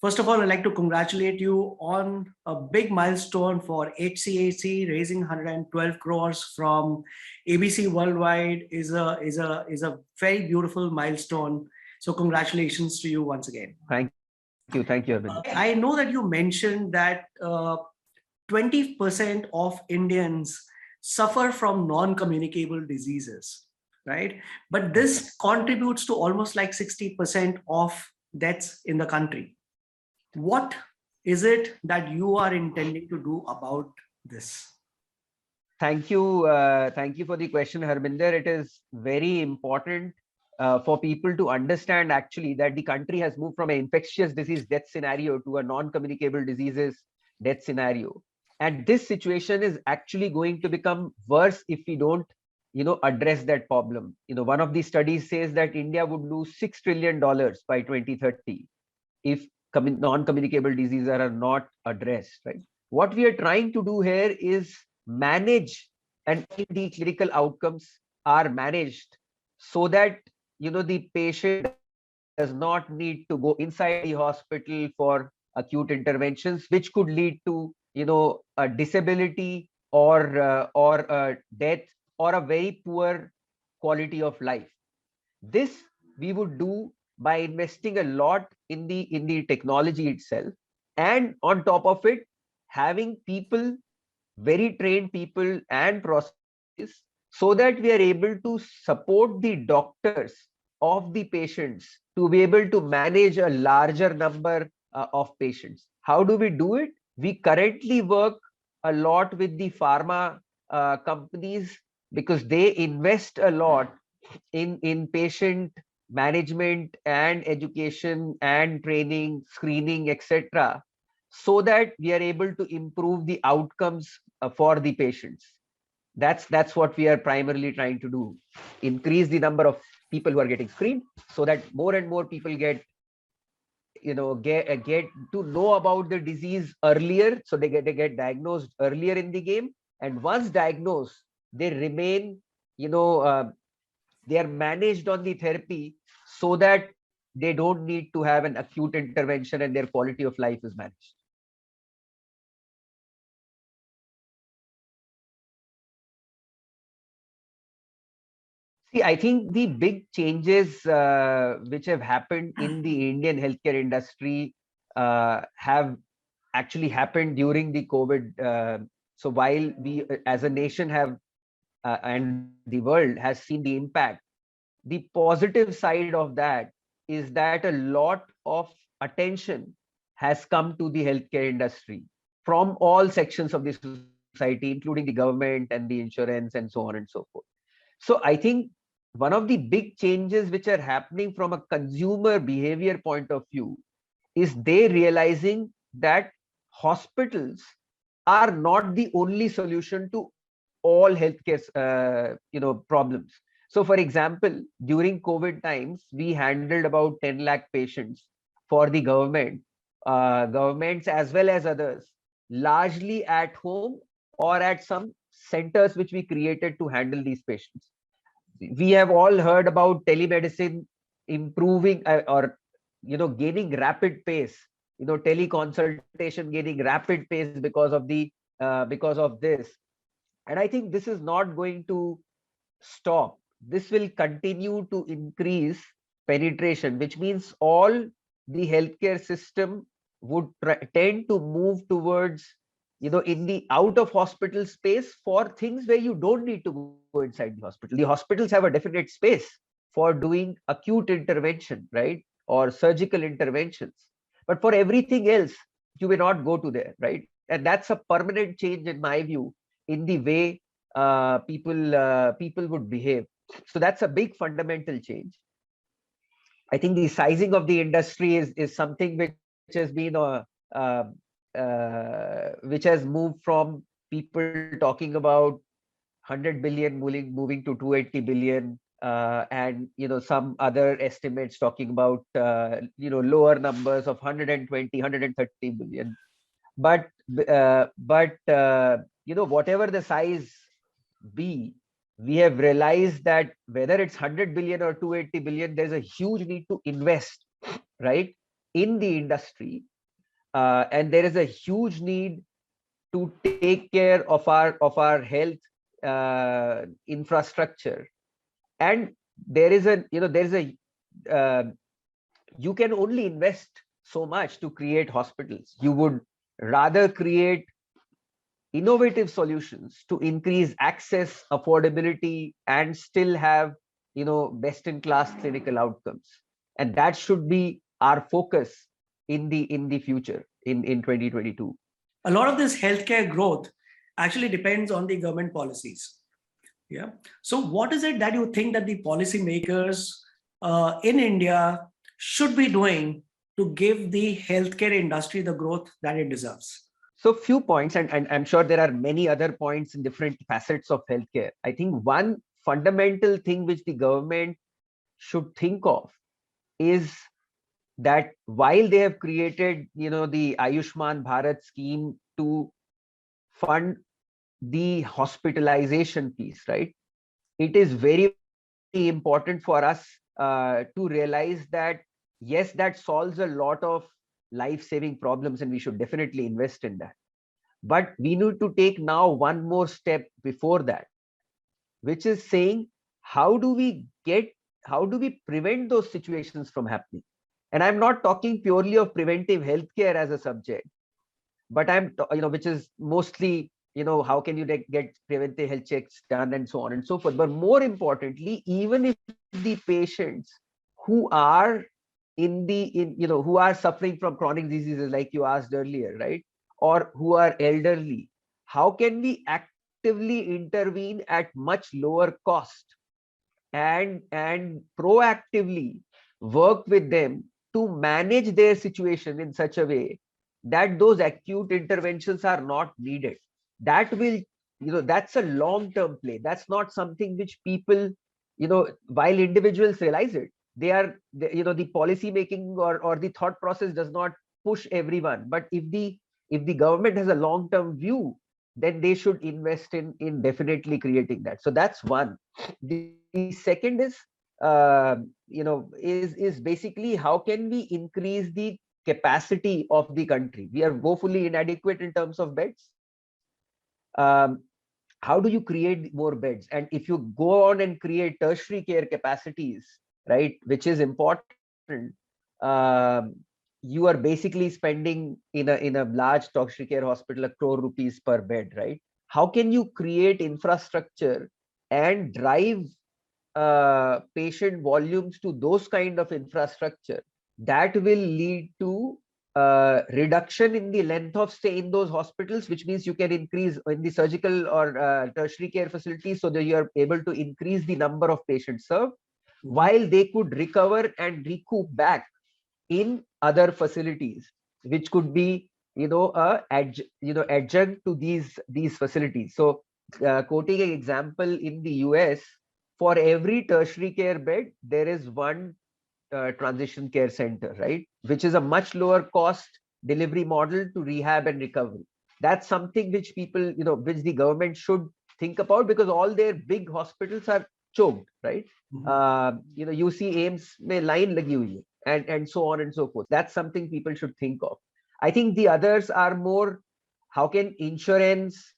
First of all, I'd like to congratulate you on a big milestone for HCAC. Raising 112 crores from ABC Worldwide is a very beautiful milestone. So congratulations to you once again. Thank you, Harbinder. I know that you mentioned that 20% of Indians suffer from non-communicable diseases, right? But this contributes to almost like 60% of deaths in the country. What is it that you are intending to do about this? Thank you for the question, Harbinder. It is very important for people to understand actually that the country has moved from an infectious disease death scenario to a non-communicable diseases death scenario. And this situation is actually going to become worse if we don't, address that problem. One of the studies says that India would lose $6 trillion by 2030 if non-communicable diseases are not addressed, right? What we are trying to do here is manage, and the clinical outcomes are managed so that the patient does not need to go inside the hospital for acute interventions, which could lead to a disability or a death or a very poor quality of life. This we would do by investing a lot in the technology itself, and on top of it having people, very trained people and processes, so that we are able to support the doctors of the patients to be able to manage a larger number of patients. How do we do it? We currently work a lot with the pharma companies, because they invest a lot in patient management and education and training, screening, etc., so that we are able to improve the outcomes for the patients. That's what we are primarily trying to do: increase the number of people who are getting screened, so that more and more people get to know about the disease earlier, so they get diagnosed earlier in the game, and once diagnosed, they remain, they are managed on the therapy so that they don't need to have an acute intervention and their quality of life is managed. See, I think the big changes which have happened in the Indian healthcare industry have actually happened during the COVID. So while we as a nation have and the world has seen the impact, the positive side of that is that a lot of attention has come to the healthcare industry from all sections of the society, including the government and the insurance and so on and so forth. So I think one of the big changes which are happening from a consumer behavior point of view is they realizing that hospitals are not the only solution to all healthcare problems. So for example, during COVID times, we handled about 10 lakh patients for the governments as well as others, largely at home or at some centers which we created to handle these patients. We have all heard about telemedicine improving or gaining rapid pace, teleconsultation gaining rapid pace because of this. And I think this is not going to stop. This will continue to increase penetration, which means all the healthcare system would tend to move towards, in the out of hospital space for things where you don't need to go inside the hospital. The hospitals have a definite space for doing acute intervention, right? Or surgical interventions. But for everything else, you may not go to there, right? And that's a permanent change, in my view, in the way people would behave. So that's a big fundamental change. I think the sizing of the industry is something which has been which has moved from people talking about 100 billion moving to 280 billion, and some other estimates talking about lower numbers of 120, 130 billion. But whatever the size be, we have realized that whether it's 100 billion or 280 billion, there's a huge need to invest, right? in the industry, and there is a huge need to take care of our health infrastructure. And there is a uh, you can only invest so much to create hospitals. You would rather create innovative solutions to increase access, affordability, and still have best in class clinical outcomes. And that should be our focus in the future, in 2022. A lot of this healthcare growth actually depends on the government policies. Yeah. So what is it that you think that the policymakers in India should be doing to give the healthcare industry the growth that it deserves? So few points, and I'm sure there are many other points in different facets of healthcare. I think one fundamental thing which the government should think of is that while they have created the Ayushman Bharat scheme to fund the hospitalization piece, right? It is very important for us to realize that yes, that solves a lot of life-saving problems, and we should definitely invest in that. But we need to take now one more step before that, which is saying how do we prevent those situations from happening? And I'm not talking purely of preventive healthcare as a subject, but which is mostly how can you get preventive health checks done and so on and so forth. But more importantly, even if the patients who are who are suffering from chronic diseases, like you asked earlier, right, or who are elderly, how can we actively intervene at much lower cost and proactively work with them to manage their situation in such a way that those acute interventions are not needed? That will that's a long term play. That's not something which people, while individuals realize it, the policy making or the thought process does not push everyone. But if the government has a long term view, then they should invest in definitely creating that. So that's one. The second is basically how can we increase the capacity of the country? We are woefully inadequate in terms of beds. How do you create more beds? And if you go on and create tertiary care capacities, right, which is important, you are basically spending in a large tertiary care hospital 1 crore rupees per bed, right? How can you create infrastructure and drive patient volumes to those kind of infrastructure that will lead to reduction in the length of stay in those hospitals, which means you can increase in the surgical or tertiary care facilities, so that you are able to increase the number of patients served, while they could recover and recoup back in other facilities, which could be adjunct to these facilities. So quoting an example, in the US, for every tertiary care bed there is one transition care center, right, which is a much lower cost delivery model to rehab and recovery. That's something which people, which the government should think about, because all their big hospitals are choked, right? You see AIMS mein line lagi hui hai, and so on and so forth. That's something people should think of. I think the others are more, how can insurance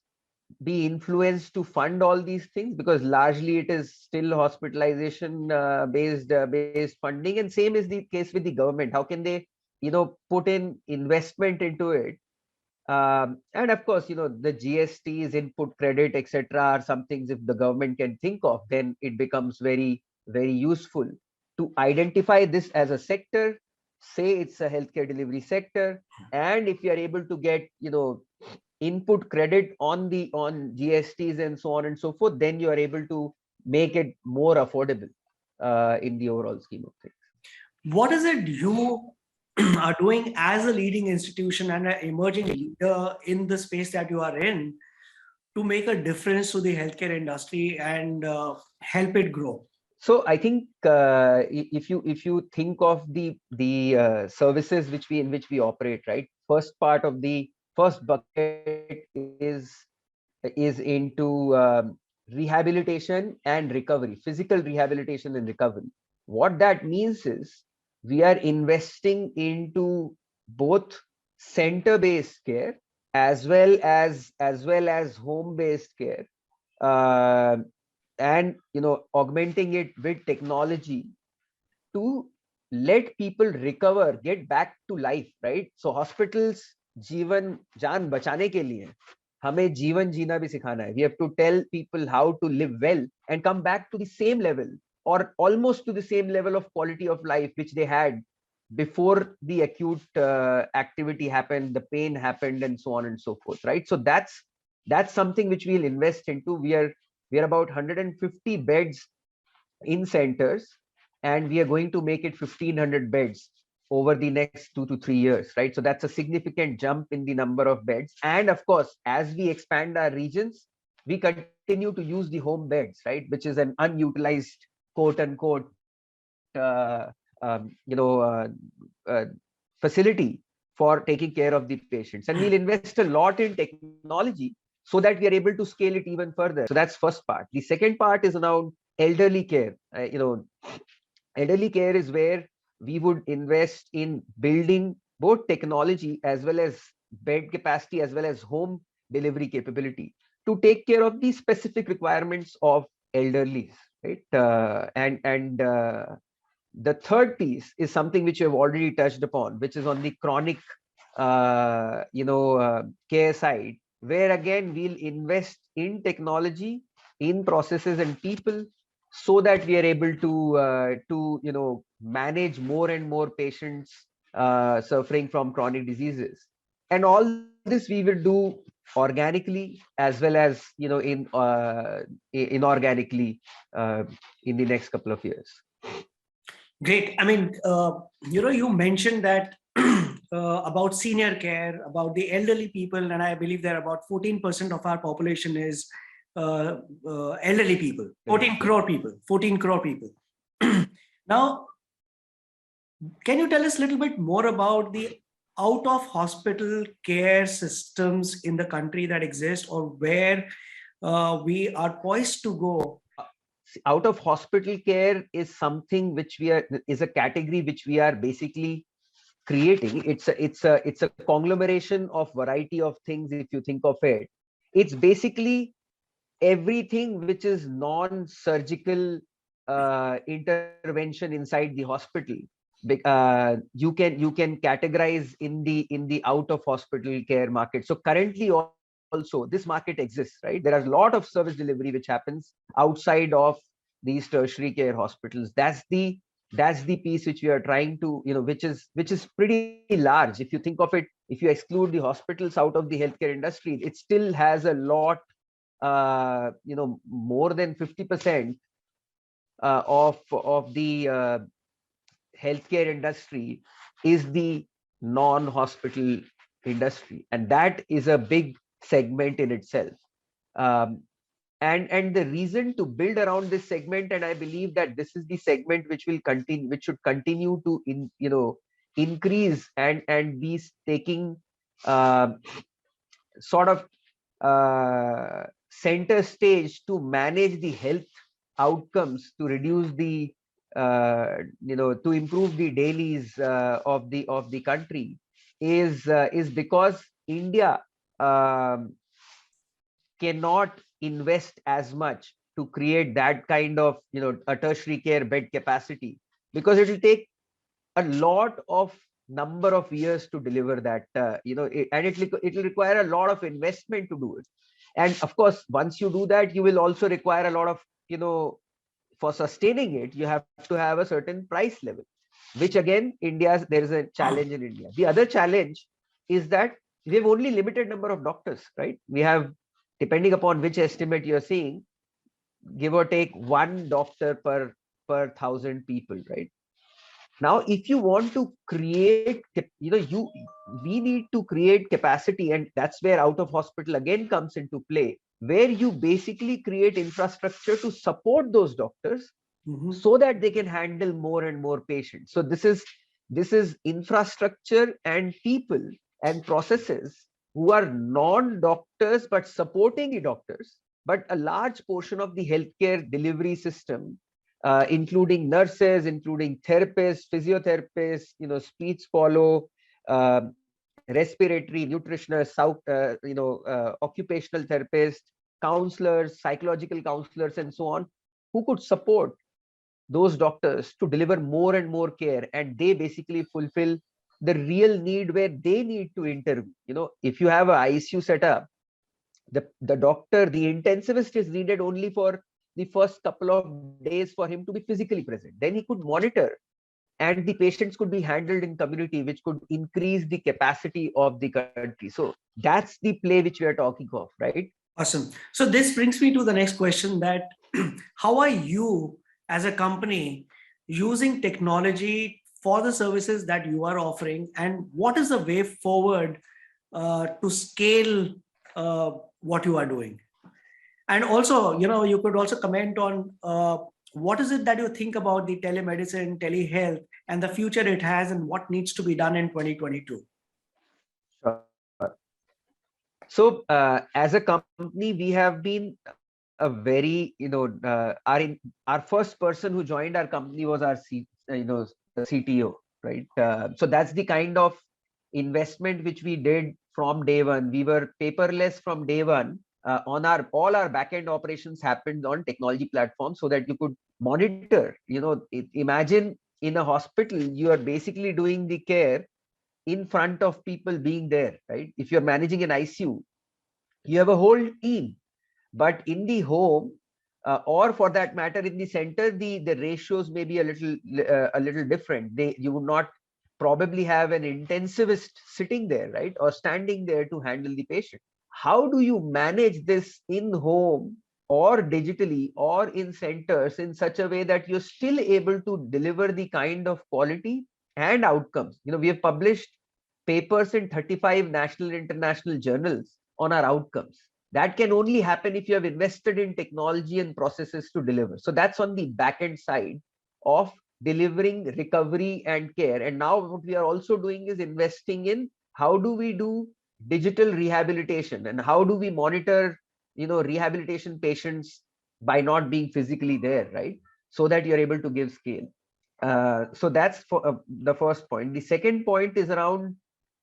be influenced to fund all these things, because largely it is still hospitalization based funding, and same is the case with the government. How can they put in investment into it? And of course, the GSTs, input credit, etc., are some things if the government can think of, then it becomes very, very useful to identify this as a sector, say it's a healthcare delivery sector, and if you are able to get input credit on GSTs and so on and so forth, then you are able to make it more affordable in the overall scheme of things. What is it you are doing as a leading institution and an emerging leader in the space that you are in to make a difference to the healthcare industry and help it grow? So I think if you think of the services in which we operate, right? First bucket is into rehabilitation and recovery, physical rehabilitation and recovery. What that means is we are investing into both center-based care as well as home-based care, uh, and augmenting it with technology to let people recover, get back to life, right? So hospitals जीवन जान बचाने के लिए हमें जीवन जीना भी सिखाना है. We have to tell people how to live well and come back to the same level or almost to the same level of quality of life which they had before the acute activity happened, the pain happened, and so on and so forth, right? So that's something which we'll invest into. We are about 150 beds in centers, and we are going to make it 1500 beds over the next 2 to 3 years, right? So that's a significant jump in the number of beds. And of course, as we expand our regions, we continue to use the home beds, right, which is an unutilized quote unquote facility for taking care of the patients. And we'll invest a lot in technology so that we are able to scale it even further. So that's first part. The second part is around elderly care. Elderly care is where we would invest in building both technology as well as bed capacity as well as home delivery capability to take care of the specific requirements of elderly, right? The third piece is something which you have already touched upon, which is on the chronic care side, where again we'll invest in technology, in processes and people, so that we are able to manage more and more patients suffering from chronic diseases. And all this we will do organically as well as inorganically in the next couple of years. Great. I mean, you mentioned that about senior care, about the elderly people, and I believe that about 14% of our population is elderly people, 14 crore people, 14 crore people. Now, can you tell us a little bit more about the out of hospital care systems in the country that exist, or where we are poised to go? Out of hospital care is something which is a category which we are basically creating. It's a conglomeration of variety of things. If you think of it, it's basically everything which is non-surgical intervention inside the hospital. You can categorize in the out of hospital care market. So currently also this market exists, right? There are a lot of service delivery which happens outside of these tertiary care hospitals. That's the piece which we are trying to, which is pretty large. If you think of it, if you exclude the hospitals out of the healthcare industry, it still has a lot, more than 50% of the healthcare industry is the non-hospital industry, and that is a big segment in itself. And the reason to build around this segment, and I believe that this is the segment which should continue to increase and be taking sort of center stage to manage the health outcomes, to reduce the to improve the dailies of the country, is because India cannot invest as much to create that kind of a tertiary care bed capacity, because it will take a lot of number of years to deliver that, and it will require a lot of investment to do it. And of course, once you do that, you will also require a lot of, for sustaining it, you have to have a certain price level, which again, there is a challenge in India. The other challenge is that we have only limited number of doctors, right? We have, depending upon which estimate you're seeing, give or take one doctor per 1,000 people, right? Now, if you want to create, we need to create capacity, and that's where out of hospital again comes into play, where you basically create infrastructure to support those doctors, so that they can handle more and more patients. So this is infrastructure and people and processes who are non-doctors but supporting the doctors. But a large portion of the healthcare delivery system including nurses, including therapists, physiotherapists, speech follow, respiratory, nutritionists, occupational therapists, counselors, psychological counselors, and so on, who could support those doctors to deliver more and more care, and they basically fulfill the real need where they need to intervene. If you have an ICU setup, the doctor, the intensivist is needed only for the first couple of days for him to be physically present. Then he could monitor, and the patients could be handled in community, which could increase the capacity of the country. So that's the play which we are talking of, right? Awesome. So this brings me to the next question, that how are you as a company using technology for the services that you are offering, and what is the way forward to scale what you are doing? And also, you could also comment on what is it that you think about the telemedicine, telehealth, and the future it has, and what needs to be done in 2022? Sure. So as a company, we have been a very, our first person who joined our company was our CTO, right? So that's the kind of investment which we did from day one. We were paperless from day one. All our backend operations happened on technology platforms, so that you could monitor. Imagine in a hospital, you are basically doing the care in front of people being there, right? If you're managing an ICU, you have a whole team. But in the home, or for that matter in the center, the ratios may be a little different. You would not probably have an intensivist sitting there, right, or standing there to handle the patient. How do you manage this in home or digitally or in centers in such a way that you're still able to deliver the kind of quality and outcomes? We have published papers in 35 national and international journals on our outcomes. That can only happen if you have invested in technology and processes to deliver. So that's on the back end side of delivering recovery and care. And now what we are also doing is investing in how do we do digital rehabilitation, and how do we monitor rehabilitation patients by not being physically there, right? So that you're able to give scale. So that's for the first point. The second point is around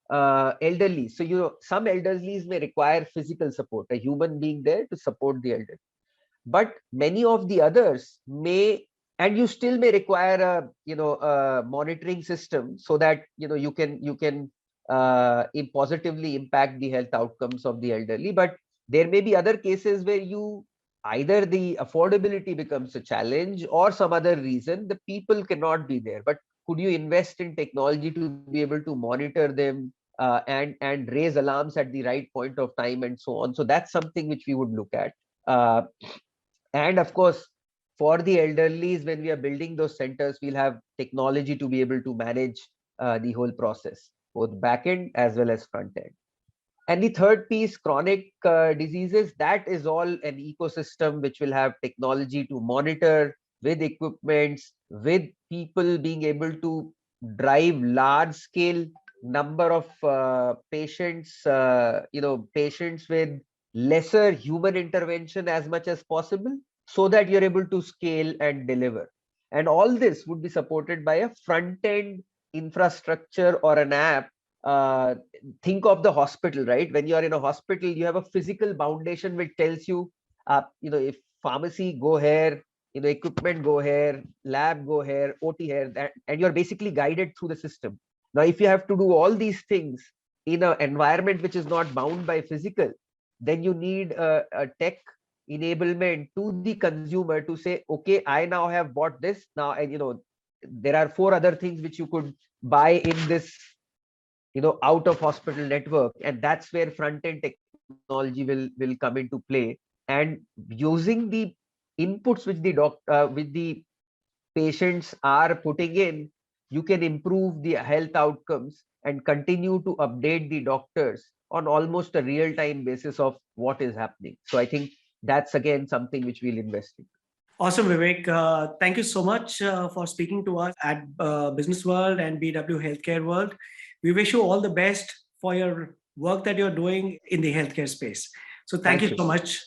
elderly. So some elderlies may require physical support, a human being there to support the elderly, but many of the others may, and you still may require a monitoring system, so that you can positively impact the health outcomes of the elderly. But there may be other cases where either the affordability becomes a challenge, or some other reason the people cannot be there. But could you invest in technology to be able to monitor them and raise alarms at the right point of time, and so on? So that's something which we would look at. And of course, for the elderlies, when we are building those centers, we'll have technology to be able to manage the whole process, both back end as well as front end. And the third piece, chronic diseases, that is all an ecosystem which will have technology to monitor, with equipments, with people being able to drive large scale number of patients, patients with lesser human intervention as much as possible, so that you're able to scale and deliver. And all this would be supported by a front end infrastructure or an app. Think of the hospital, right? When you are in a hospital, you have a physical foundation which tells you, if pharmacy, go here, equipment, go here, lab, go here, OT here, and you're basically guided through the system. Now, if you have to do all these things in an environment which is not bound by physical, then you need a tech enablement to the consumer to say, okay, I now have bought this now, and there are 4 other things which you could buy in this out of hospital network. And that's where front end technology will come into play. And using the inputs which the patients are putting in, you can improve the health outcomes and continue to update the doctors on almost a real-time basis of what is happening. So I think that's again something which we'll invest in. Awesome, Vivek. Thank you so much for speaking to us at Business World and BW Healthcare World. We wish you all the best for your work that you're doing in the healthcare space. So thank you so much.